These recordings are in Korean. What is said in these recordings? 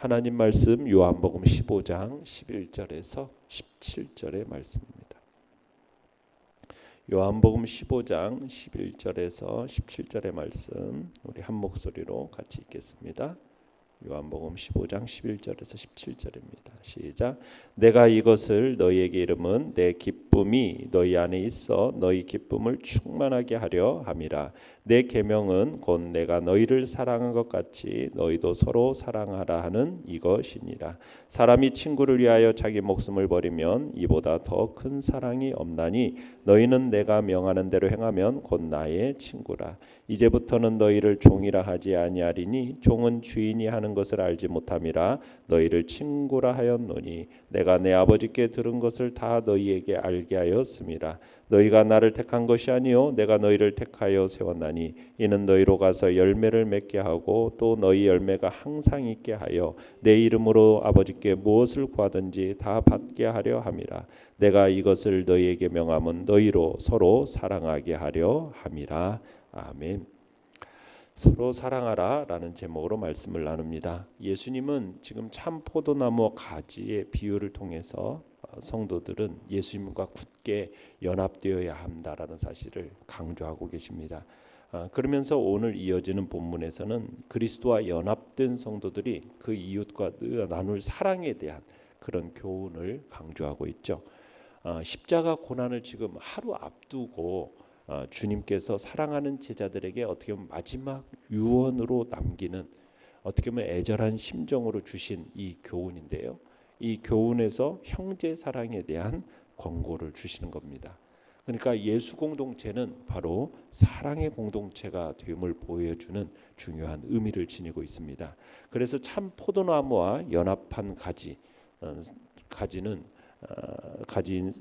하나님 말씀 요한복음 15장 11절에서 17절의 말씀입니다. 요한복음 15장 11절에서 17절의 말씀 우리 한 목소리로 같이 읽겠습니다. 요한복음 15장 11절에서 17절입니다. 시작. 내가 이것을 너희에게 이름은 내 기쁨이 너희 안에 있어 너희 기쁨을 충만하게 하려 함이라. 내 계명은 곧 내가 너희를 사랑한 것 같이 너희도 서로 사랑하라 하는 이것이니라. 사람이 친구를 위하여 자기 목숨을 버리면 이보다 더 큰 사랑이 없나니 너희는 내가 명하는 대로 행하면 곧 나의 친구라. 이제부터는 너희를 종이라 하지 아니하리니 종은 주인이 하는 것을 알지 못함이라. 너희를 친구라 하였노니 내가 내 아버지께 들은 것을 다 너희에게 알게 하였음이라. 너희가 나를 택한 것이 아니요 내가 너희를 택하여 세웠나니 이는 너희로 가서 열매를 맺게 하고 또 너희 열매가 항상 있게 하여 내 이름으로 아버지께 무엇을 구하든지 다 받게 하려 함이라. 내가 이것을 너희에게 명함은 너희로 서로 사랑하게 하려 함이라. 아멘. 서로 사랑하라 라는 제목으로 말씀을 나눕니다. 예수님은 지금 참 포도나무 가지의 비유를 통해서 성도들은 예수님과 굳게 연합되어야 한다라는 사실을 강조하고 계십니다. 그러면서 오늘 이어지는 본문에서는 그리스도와 연합된 성도들이 그 이웃과 나눌 사랑에 대한 그런 교훈을 강조하고 있죠. 십자가 고난을 지금 하루 앞두고 주님께서 사랑하는 제자들에게 어떻게 보면 마지막 유언으로 남기는 어떻게 보면 애절한 심정으로 주신 이 교훈인데요. 이 교훈에서 형제 사랑에 대한 권고를 주시는 겁니다. 그러니까 예수 공동체는 바로 사랑의 공동체가 됨을 보여주는 중요한 의미를 지니고 있습니다. 그래서 참 포도나무와 연합한 가진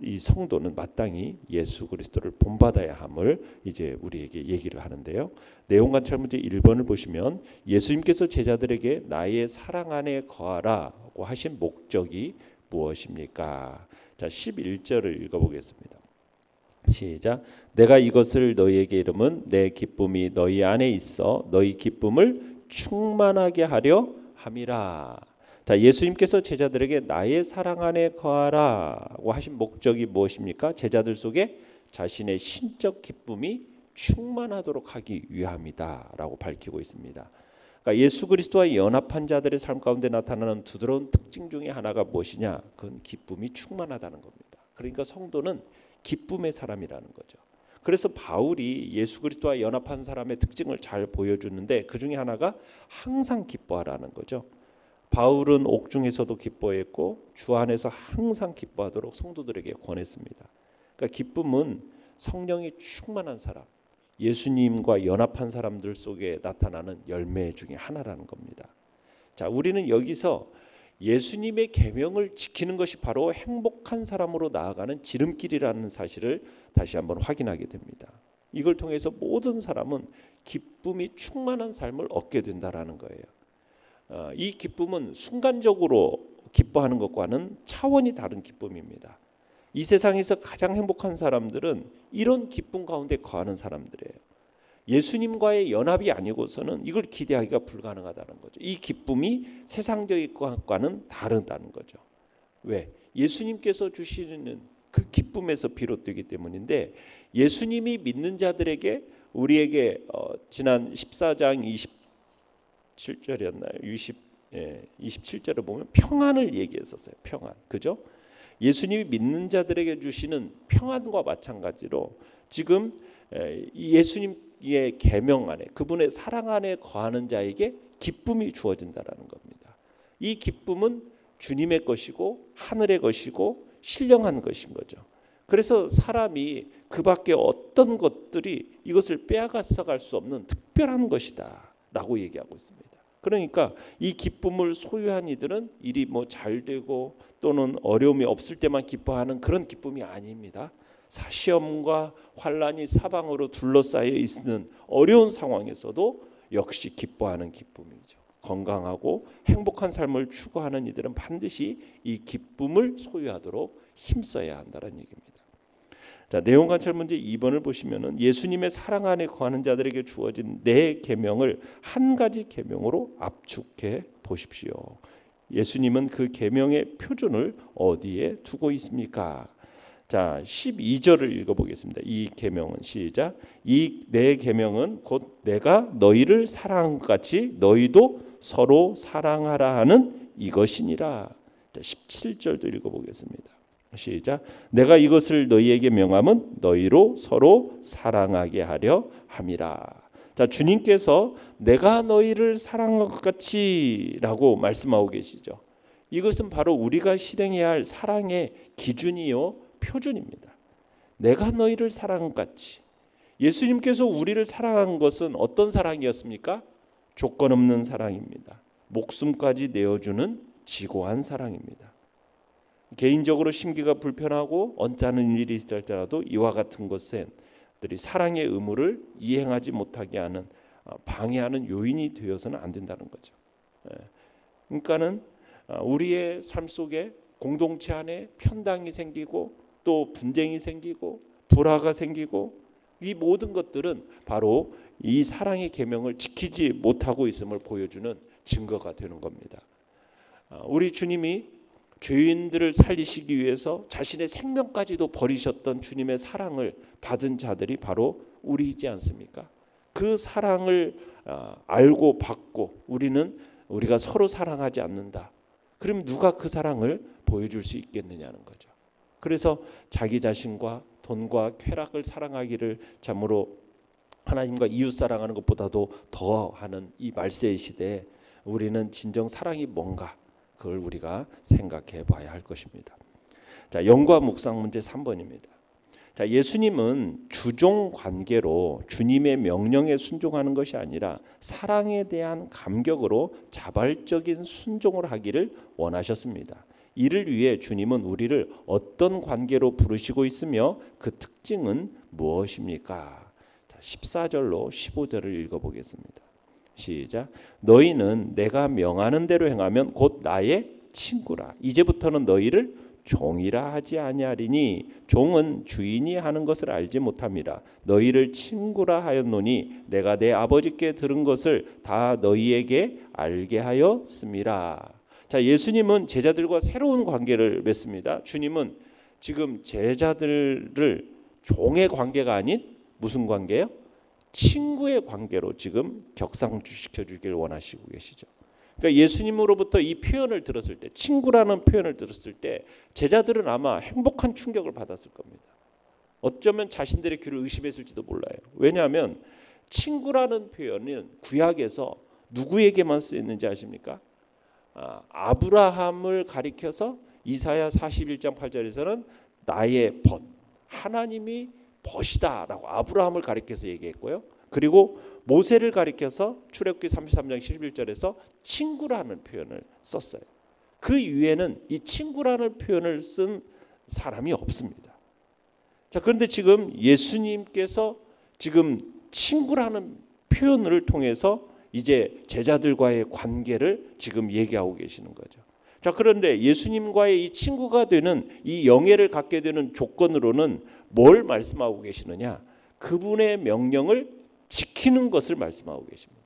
이 성도는 마땅히 예수 그리스도를 본받아야 함을 이제 우리에게 얘기를 하는데요. 내용 관찰 문제 1번을 보시면 예수님께서 제자들에게 나의 사랑 안에 거하라고 하신 목적이 무엇입니까? 자, 11절을 읽어보겠습니다. 시작. 내가 이것을 너희에게 이름은 내 기쁨이 너희 안에 있어 너희 기쁨을 충만하게 하려 함이라. 자, 예수님께서 제자들에게 나의 사랑 안에 거하라고 하신 목적이 무엇입니까? 제자들 속에 자신의 신적 기쁨이 충만하도록 하기 위함이다라고 밝히고 있습니다. 그러니까 예수 그리스도와 연합한 자들의 삶 가운데 나타나는 두드러운 특징 중에 하나가 무엇이냐? 그건 기쁨이 충만하다는 겁니다. 그러니까 성도는 기쁨의 사람이라는 거죠. 그래서 바울이 예수 그리스도와 연합한 사람의 특징을 잘 보여주는데 그 중에 하나가 항상 기뻐하라는 거죠. 바울은 옥중에서도 기뻐했고 주 안에서 항상 기뻐하도록 성도들에게 권했습니다. 그러니까 기쁨은 성령이 충만한 사람, 예수님과 연합한 사람들 속에 나타나는 열매 중에 하나라는 겁니다. 자, 우리는 여기서 예수님의 계명을 지키는 것이 바로 행복한 사람으로 나아가는 지름길이라는 사실을 다시 한번 확인하게 됩니다. 이걸 통해서 모든 사람은 기쁨이 충만한 삶을 얻게 된다라는 거예요. 이 기쁨은 순간적으로 기뻐하는 것과는 차원이 다른 기쁨입니다. 이 세상에서 가장 행복한 사람들은 이런 기쁨 가운데 거하는 사람들이에요. 예수님과의 연합이 아니고서는 이걸 기대하기가 불가능하다는 거죠. 이 기쁨이 세상적인 것과는 다르다는 거죠. 왜? 예수님께서 주시는 그 기쁨에서 비롯되기 때문인데 예수님이 믿는 자들에게 우리에게 지난 14장 27절이었나요? 27절을 보면 평안을 얘기했었어요. 평안. 그죠? 예수님이 믿는 자들에게 주시는 평안과 마찬가지로 지금 예수님의 계명 안에 그분의 사랑 안에 거하는 자에게 기쁨이 주어진다라는 겁니다. 이 기쁨은 주님의 것이고 하늘의 것이고 신령한 것인 거죠. 그래서 사람이 그 밖에 어떤 것들이 이것을 빼앗아 갈 수 없는 특별한 것이다 라고 얘기하고 있습니다. 그러니까 이 기쁨을 소유한 이들은 일이 잘 되고 또는 어려움이 없을 때만 기뻐하는 그런 기쁨이 아닙니다. 시험과 환난이 사방으로 둘러싸여 있는 어려운 상황에서도 역시 기뻐하는 기쁨이죠. 건강하고 행복한 삶을 추구하는 이들은 반드시 이 기쁨을 소유하도록 힘써야 한다는 얘기입니다. 자, 내용 관찰 문제 2번을 보시면은 예수님의 사랑 안에 거하는 자들에게 주어진 네 계명을 한 가지 계명으로 압축해 보십시오. 예수님은 그 계명의 표준을 어디에 두고 있습니까? 자, 12절을 읽어보겠습니다. 이 계명은 시작. 이 내 계명은 곧 내가 너희를 사랑한 것 같이 너희도 서로 사랑하라 하는 이것이니라. 자, 17절도 읽어보겠습니다. 시작. 내가 이것을 너희에게 명함은 너희로 서로 사랑하게 하려 함이라. 자, 주님께서 내가 너희를 사랑한 것 같이라고 말씀하고 계시죠. 이것은 바로 우리가 실행해야 할 사랑의 기준이요 표준입니다. 내가 너희를 사랑한 것 같이. 예수님께서 우리를 사랑한 것은 어떤 사랑이었습니까? 조건 없는 사랑입니다. 목숨까지 내어주는 지고한 사랑입니다. 개인적으로 심기가 불편하고 언짢은 일이 있을 때라도 이와 같은 것은 사랑의 의무를 이행하지 못하게 하는 방해하는 요인이 되어서는 안 된다는 거죠. 그러니까는 우리의 삶 속에 공동체 안에 편당이 생기고 또 분쟁이 생기고 불화가 생기고 이 모든 것들은 바로 이 사랑의 계명을 지키지 못하고 있음을 보여주는 증거가 되는 겁니다. 우리 주님이 죄인들을 살리시기 위해서 자신의 생명까지도 버리셨던 주님의 사랑을 받은 자들이 바로 우리이지 않습니까? 그 사랑을 알고 받고 우리가 서로 사랑하지 않는다. 그럼 누가 그 사랑을 보여줄 수 있겠느냐는 거죠. 그래서 자기 자신과 돈과 쾌락을 사랑하기를 참으로 하나님과 이웃 사랑하는 것보다도 더하는 이 말세의 시대에 우리는 진정 사랑이 뭔가 그걸 우리가 생각해 봐야 할 것입니다. 자, 영과 묵상 문제 3번입니다. 자, 예수님은 주종 관계로 주님의 명령에 순종하는 것이 아니라 사랑에 대한 감격으로 자발적인 순종을 하기를 원하셨습니다. 이를 위해 주님은 우리를 어떤 관계로 부르시고 있으며 그 특징은 무엇입니까? 자, 14절로 15절을 읽어보겠습니다. 시작. 너희는 내가 명하는 대로 행하면 곧 나의 친구라. 이제부터는 너희를 종이라 하지 아니하리니 종은 주인이 하는 것을 알지 못함이라. 너희를 친구라 하였노니 내가 내 아버지께 들은 것을 다 너희에게 알게 하였음이라. 자, 예수님은 제자들과 새로운 관계를 맺습니다. 주님은 지금 제자들을 종의 관계가 아닌 무슨 관계예요? 친구의 관계로 지금 격상시켜 주길 원하시고 계시죠. 그러니까 예수님으로부터 이 표현을 들었을 때, 친구라는 표현을 들었을 때 제자들은 아마 행복한 충격을 받았을 겁니다. 어쩌면 자신들의 귀를 의심했을지도 몰라요. 왜냐하면 친구라는 표현은 구약에서 누구에게만 쓰였는지 아십니까? 아브라함을 가리켜서 이사야 41장 8절에서는 나의 벗, 하나님이 벗이다라고 아브라함을 가리켜서 얘기했고요. 그리고 모세를 가리켜서 출애굽기 33장 11절에서 친구라는 표현을 썼어요. 그 위에는 이 친구라는 표현을 쓴 사람이 없습니다. 자, 그런데 지금 예수님께서 지금 친구라는 표현을 통해서 이제 제자들과의 관계를 지금 얘기하고 계시는 거죠. 자, 그런데 예수님과의 이 친구가 되는 이 영예를 갖게 되는 조건으로는 뭘 말씀하고 계시느냐? 그분의 명령을 지키는 것을 말씀하고 계십니다.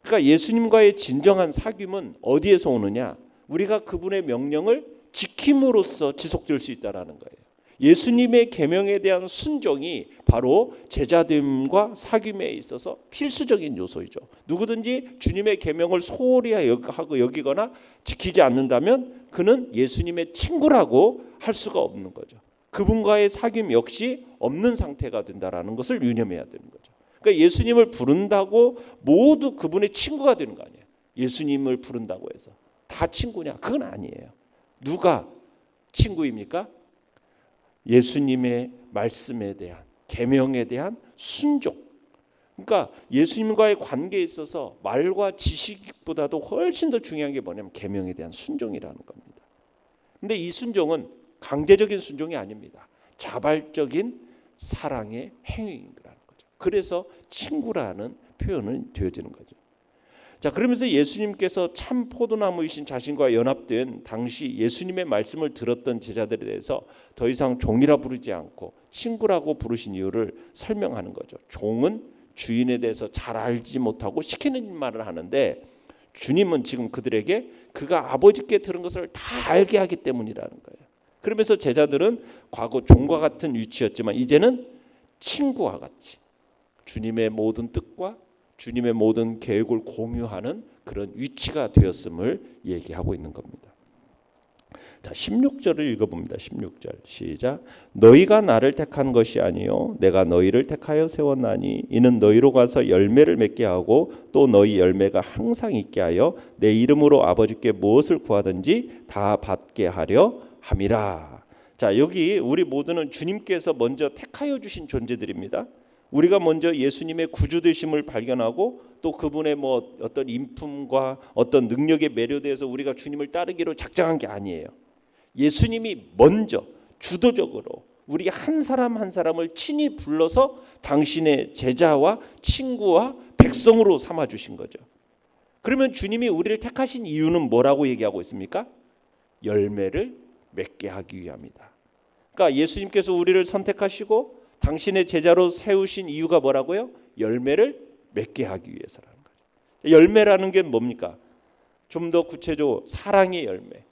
그러니까 예수님과의 진정한 사귐은 어디에서 오느냐? 우리가 그분의 명령을 지킴으로써 지속될 수 있다라는 거예요. 예수님의 계명에 대한 순종이 바로 제자됨과 사귐에 있어서 필수적인 요소이죠. 누구든지 주님의 계명을 소홀히 하고 여기거나 지키지 않는다면 그는 예수님의 친구라고 할 수가 없는 거죠. 그분과의 사귐 역시 없는 상태가 된다라는 것을 유념해야 되는 거죠. 그러니까 예수님을 부른다고 모두 그분의 친구가 되는 거 아니에요. 예수님을 부른다고 해서 다 친구냐? 그건 아니에요. 누가 친구입니까? 예수님의 말씀에 대한 계명에 대한 순종. 그러니까 예수님과의 관계에 있어서 말과 지식보다도 훨씬 더 중요한 게 뭐냐면 계명에 대한 순종이라는 겁니다. 근데 이 순종은 강제적인 순종이 아닙니다. 자발적인 사랑의 행위라는 거죠. 그래서 친구라는 표현은 되어지는 거죠. 자, 그러면서 예수님께서 참 포도나무이신 자신과 연합된 당시 예수님의 말씀을 들었던 제자들에 대해서 더 이상 종이라 부르지 않고 친구라고 부르신 이유를 설명하는 거죠. 종은 주인에 대해서 잘 알지 못하고 시키는 말을 하는데 주님은 지금 그들에게 그가 아버지께 들은 것을 다 알게 하기 때문이라는 거예요. 그러면서 제자들은 과거 종과 같은 위치였지만 이제는 친구와 같이 주님의 모든 뜻과 주님의 모든 계획을 공유하는 그런 위치가 되었음을 얘기하고 있는 겁니다. 자, 16절을 읽어봅니다. 16절 시작. 너희가 나를 택한 것이 아니요 내가 너희를 택하여 세웠나니 이는 너희로 가서 열매를 맺게 하고 또 너희 열매가 항상 있게 하여 내 이름으로 아버지께 무엇을 구하든지 다 받게 하려 함이라. 자, 여기 우리 모두는 주님께서 먼저 택하여 주신 존재들입니다. 우리가 먼저 예수님의 구주 되심을 발견하고 또 그분의 어떤 인품과 어떤 능력에 매료돼서 우리가 주님을 따르기로 작정한 게 아니에요. 예수님이 먼저 주도적으로 우리 한 사람 한 사람을 친히 불러서 당신의 제자와 친구와 백성으로 삼아 주신 거죠. 그러면 주님이 우리를 택하신 이유는 뭐라고 얘기하고 있습니까? 열매를 맺게 하기 위함이다. 그러니까 예수님께서 우리를 선택하시고 당신의 제자로 세우신 이유가 뭐라고요? 열매를 맺게 하기 위해서라는 거죠. 열매라는 게 뭡니까? 좀 더 구체적으로 사랑의 열매,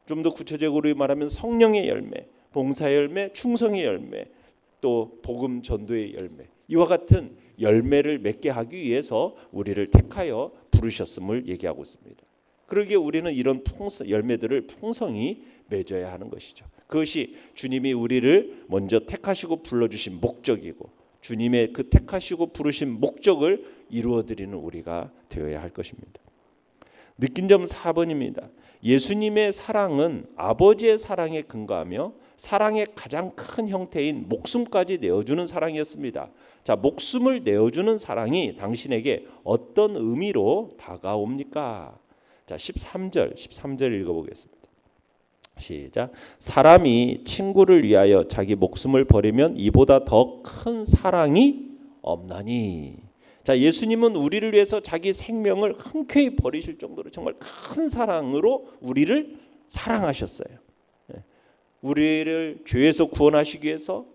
좀 더 구체적으로 말하면 성령의 열매, 봉사의 열매, 충성의 열매, 또 복음 전도의 열매, 이와 같은 열매를 맺게 하기 위해서 우리를 택하여 부르셨음을 얘기하고 있습니다. 그러기에 우리는 이런 열매들을 풍성히 맺어야 하는 것이죠. 그것이 주님이 우리를 먼저 택하시고 불러주신 목적이고 주님의 그 택하시고 부르신 목적을 이루어드리는 우리가 되어야 할 것입니다. 느낀 점 4번입니다. 예수님의 사랑은 아버지의 사랑에 근거하며 사랑의 가장 큰 형태인 목숨까지 내어주는 사랑이었습니다. 자, 목숨을 내어주는 사랑이 당신에게 어떤 의미로 다가옵니까? 자, 13절 읽어보겠습니다. 시작. 사람이 친구를 위하여 자기 목숨을 버리면 이보다 더 큰 사랑이 없나니. 자, 예수님은 우리를 위해서 자기 생명을 흔쾌히 버리실 정도로 정말 큰 사랑으로 우리를 사랑하셨어요. 우리를 죄에서 구원하시기 위해서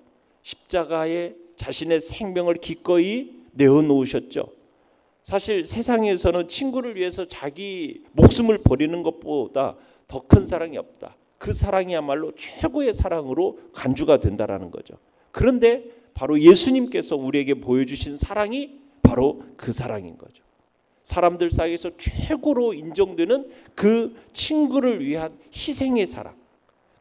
십자가에 자신의 생명을 기꺼이 내어놓으셨죠. 사실 세상에서는 친구를 위해서 자기 목숨을 버리는 것보다 더 큰 사랑이 없다. 그 사랑이야말로 최고의 사랑으로 간주가 된다라는 거죠. 그런데 바로 예수님께서 우리에게 보여주신 사랑이 바로 그 사랑인 거죠. 사람들 사이에서 최고로 인정되는 그 친구를 위한 희생의 사랑.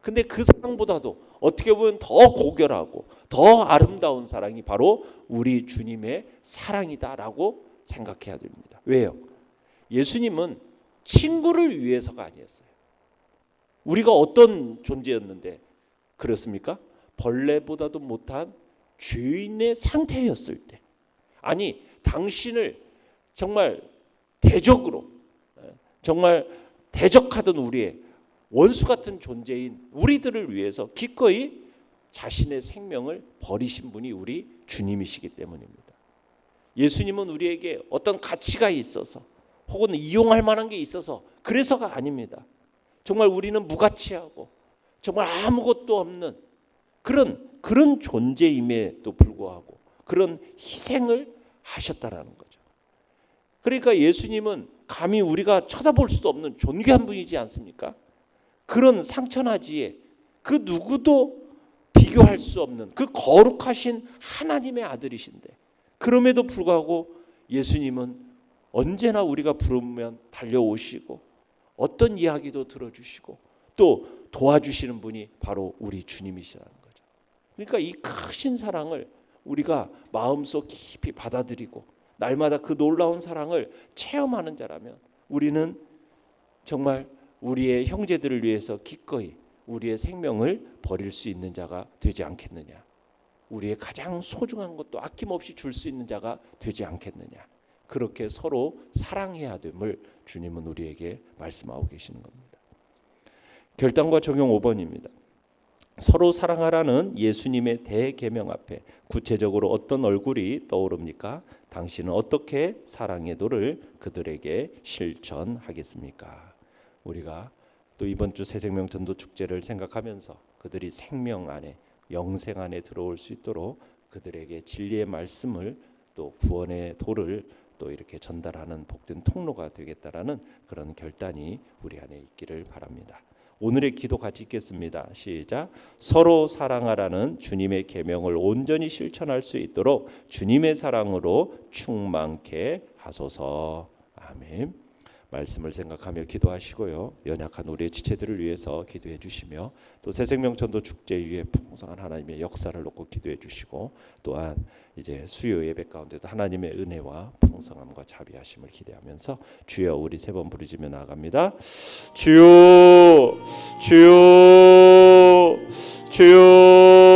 근데 그 사랑보다도 어떻게 보면 더 고결하고 더 아름다운 사랑이 바로 우리 주님의 사랑이다라고 생각해야 됩니다. 왜요? 예수님은 친구를 위해서가 아니었어요. 우리가 어떤 존재였는데 그렇습니까? 벌레보다도 못한 죄인의 상태였을 때, 아니 당신을 정말 대적으로 정말 대적하던 우리의 원수 같은 존재인 우리들을 위해서 기꺼이 자신의 생명을 버리신 분이 우리 주님이시기 때문입니다. 예수님은 우리에게 어떤 가치가 있어서 혹은 이용할 만한 게 있어서 그래서가 아닙니다. 정말 우리는 무가치하고 정말 아무것도 없는 그런 존재임에도 불구하고 그런 희생을 하셨다라는 거죠. 그러니까 예수님은 감히 우리가 쳐다볼 수도 없는 존귀한 분이지 않습니까? 그런 상천하지에 그 누구도 비교할 수 없는 그 거룩하신 하나님의 아들이신데 그럼에도 불구하고 예수님은 언제나 우리가 부르면 달려오시고 어떤 이야기도 들어주시고 또 도와주시는 분이 바로 우리 주님이시라는 거죠. 그러니까 이 크신 사랑을 우리가 마음속 깊이 받아들이고 날마다 그 놀라운 사랑을 체험하는 자라면 우리는 정말 우리의 형제들을 위해서 기꺼이 우리의 생명을 버릴 수 있는 자가 되지 않겠느냐. 우리의 가장 소중한 것도 아낌없이 줄 수 있는 자가 되지 않겠느냐. 그렇게 서로 사랑해야 됨을 주님은 우리에게 말씀하고 계시는 겁니다. 결단과 적용 5번입니다. 서로 사랑하라는 예수님의 대계명 앞에 구체적으로 어떤 얼굴이 떠오릅니까? 당신은 어떻게 사랑의 도를 그들에게 실천하겠습니까? 우리가 또 이번 주 새생명 전도 축제를 생각하면서 그들이 생명 안에 영생 안에 들어올 수 있도록 그들에게 진리의 말씀을 또 구원의 도를 또 이렇게 전달하는 복된 통로가 되겠다라는 그런 결단이 우리 안에 있기를 바랍니다. 오늘의 기도 같이 읽겠습니다. 시작. 서로 사랑하라는 주님의 계명을 온전히 실천할 수 있도록 주님의 사랑으로 충만케 하소서. 아멘. 말씀을 생각하며 기도하시고요. 연약한 우리의 지체들을 위해서 기도해 주시며 또 새생명전도 축제 위에 풍성한 하나님의 역사를 놓고 기도해 주시고 또한 이제 수요 예배 가운데도 하나님의 은혜와 풍성함과 자비하심을 기대하면서 주여 우리 세 번 부르짖며 나아갑니다. 주여 주여 주여